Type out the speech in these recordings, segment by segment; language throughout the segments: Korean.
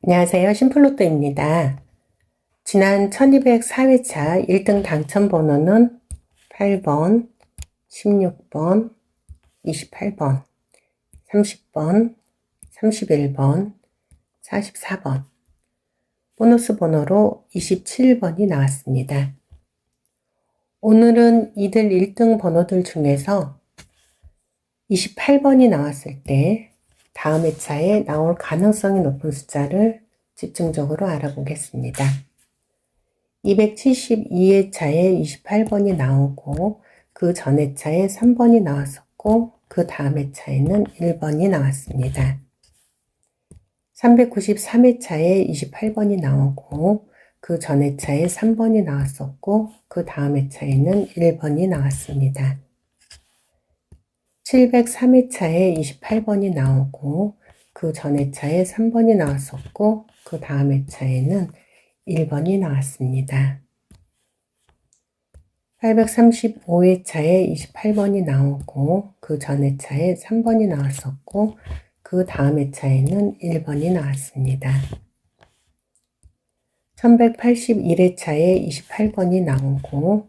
안녕하세요. 심플로또입니다. 지난 1204회차 1등 당첨 번호는 8번, 16번, 28번, 30번, 31번, 44번, 보너스 번호로 27번이 나왔습니다. 오늘은 이들 1등 번호들 중에서 28번이 나왔을 때 다음 회차에 나올 가능성이 높은 숫자를 집중적으로 알아보겠습니다. 272회차에 28번이 나오고 그 전 회차에 3번이 나왔었고 그 다음 회차에는 1번이 나왔습니다. 393회차에 28번이 나오고 그 전 회차에 3번이 나왔었고 그 다음 회차에는 1번이 나왔습니다. 703회차에 28번이 나오고 그 전 회차에 3번이 나왔었고 그 다음 회차에는 1번이 나왔습니다. 835회차에 28번이 나오고 그 전 회차에 3번이 나왔었고 그 다음 회차에는 1번이 나왔습니다. 1181회차에 28번이 나오고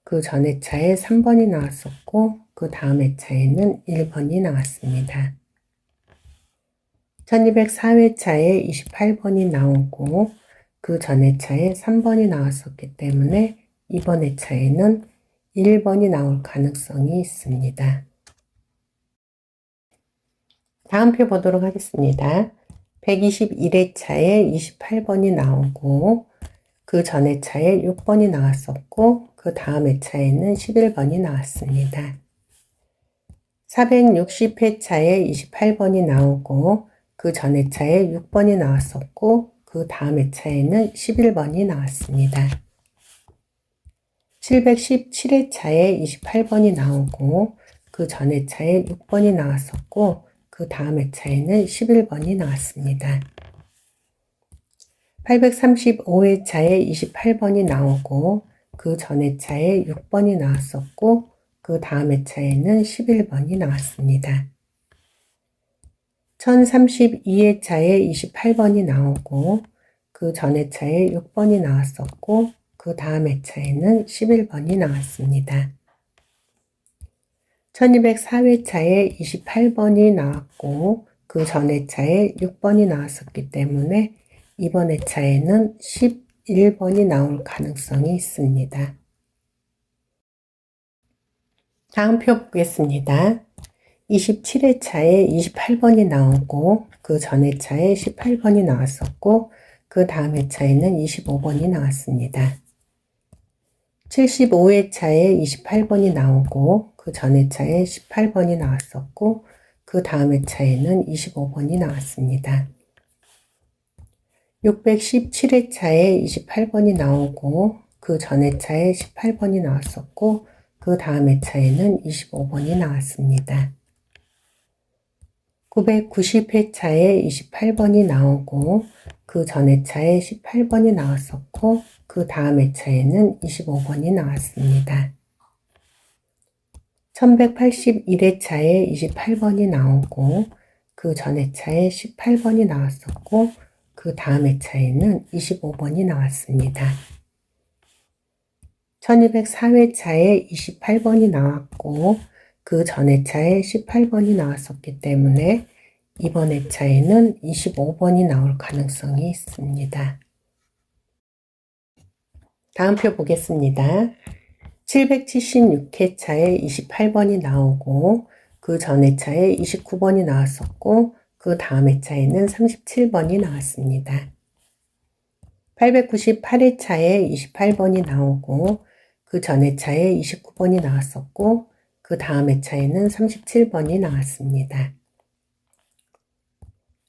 그 전 회차에 3번이 나왔었고 그 다음 회차에는 1번이 나왔습니다. 1204회차에 28번이 나오고 그 전 회차에 3번이 나왔었기 때문에 이번 회차에는 1번이 나올 가능성이 있습니다. 다음 표 보도록 하겠습니다. 121회차에 28번이 나오고 그 전 회차에 6번이 나왔었고 그 다음 회차에는 11번이 나왔습니다. 460회차에 28번이 나오고 그 전 회차에 6번이 나왔었고 그 다음 회차에는 11번이 나왔습니다. 717회차에 28번이 나오고 그 전 회차에 6번이 나왔었고 그 다음 회차에는 11번이 나왔습니다. 835회차에 28번이 나오고 그 전 회차에 6번이 나왔었고 그 다음 회차에는 11번이 나왔습니다. 1032회차에 28번이 나오고 그 전 회차에 6번이 나왔었고 그 다음 회차에는 11번이 나왔습니다. 1204회차에 28번이 나왔고 그 전 회차에 6번이 나왔었기 때문에 이번 회차에는 11번이 나올 가능성이 있습니다. 다음 표 보겠습니다. 27회차에 28번이 나오고 그 전 회차에 18번이 나왔었고 그 다음 회차에는 25번이 나왔습니다. 75회차에 28번이 나오고 그 전 회차에 18번이 나왔었고 그 다음 회차에는 25번이 나왔습니다. 617회차에 28번이 나오고 그 전 회차에 18번이 나왔었고 그 다음 회차에는 25번이 나왔습니다. 990회차에 28번이 나오고 그 전 회차에 18번이 나왔었고 그 다음 회차에는 25번이 나왔습니다. 1181회차에 28번이 나오고 그 전 회차에 18번이 나왔었고 그 다음 회차에는 25번이 나왔습니다. 1204회차에 28번이 나왔고 그 전 회차에 18번이 나왔었기 때문에 이번 회차에는 25번이 나올 가능성이 있습니다. 다음 표 보겠습니다. 776회차에 28번이 나오고 그 전 회차에 29번이 나왔었고 그 다음 회차에는 37번이 나왔습니다. 898회차에 28번이 나오고 그 전 회차에 29번이 나왔었고 그 다음 회차에는 37번이 나왔습니다.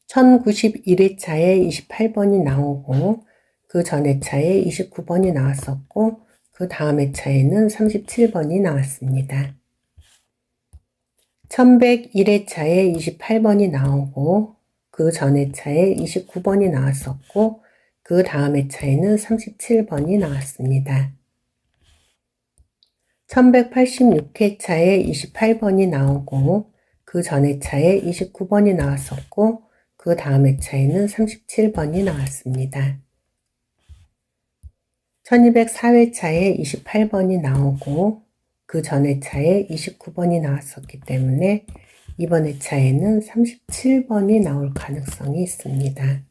1091회차에 28번이 나오고 그 전 회차에 29번이 나왔었고 그 다음 회차에는 37번이 나왔습니다. 1101회차에 28번이 나오고 그 전 회차에 29번이 나왔었고 그 다음 회차에는 37번이 나왔습니다. 1186회차에 28번이 나오고 그 전 회차에 29번이 나왔었고 그 다음 회차에는 37번이 나왔습니다. 1204회차에 28번이 나오고 그 전 회차에 29번이 나왔었기 때문에 이번 회차에는 37번이 나올 가능성이 있습니다.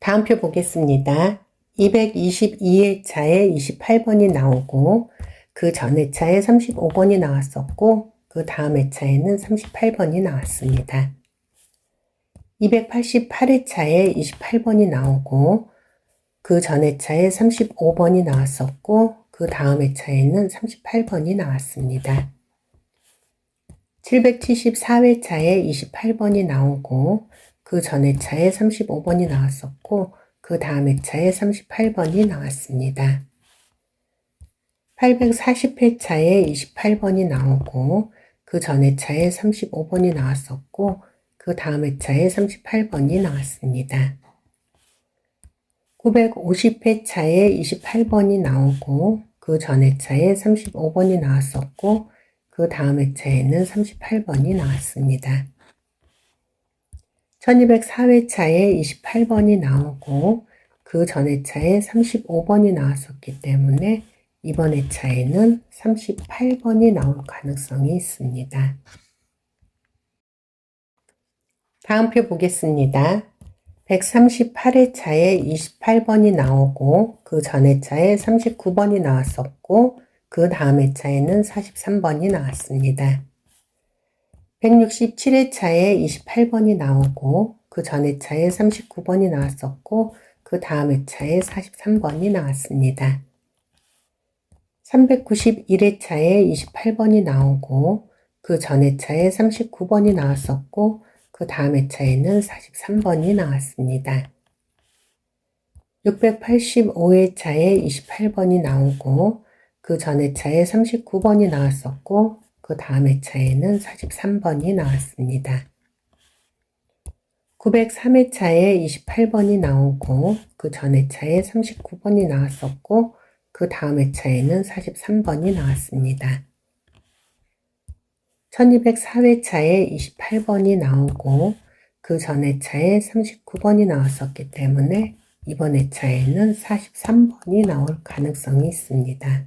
다음 표 보겠습니다. 222회차에 28번이 나오고 그 전 회차에 35번이 나왔었고 그 다음 회차에는 38번이 나왔습니다. 288회차에 28번이 나오고 그 전 회차에 35번이 나왔었고 그 다음 회차에는 38번이 나왔습니다. 774회차에 28번이 나오고 그 전 회차에 35번이 나왔었고 그 다음 회차에 38번이 나왔습니다. 840회차에 28번이 나오고 그 전 회차에 35번이 나왔었고 그 다음 회차에 38번이 나왔습니다. 950회차에 28번이 나오고 그 전 회차에 35번이 나왔었고 그 다음 회차에는 38번이 나왔습니다. 1204회차에 28번이 나오고 그 전 회차에 35번이 나왔었기 때문에 이번 회차에는 38번이 나올 가능성이 있습니다. 다음 표 보겠습니다. 138회차에 28번이 나오고 그 전 회차에 39번이 나왔었고 그 다음 회차에는 43번이 나왔습니다. 167회차에 28번이 나오고 그 전 회차에 39번이 나왔었고 그 다음 회차에 43번이 나왔습니다. 391회차에 28번이 나오고 그 전 회차에 39번이 나왔었고 그 다음 회차에는 43번이 나왔습니다. 685회차에 28번이 나오고 그 전 회차에 39번이 나왔었고 그 다음 회차에는 43번이 나왔습니다. 903회차에 28번이 나오고 그 전 회차에 39번이 나왔었고 그 다음 회차에는 43번이 나왔습니다. 1204회차에 28번이 나오고 그 전 회차에 39번이 나왔었기 때문에 이번 회차에는 43번이 나올 가능성이 있습니다.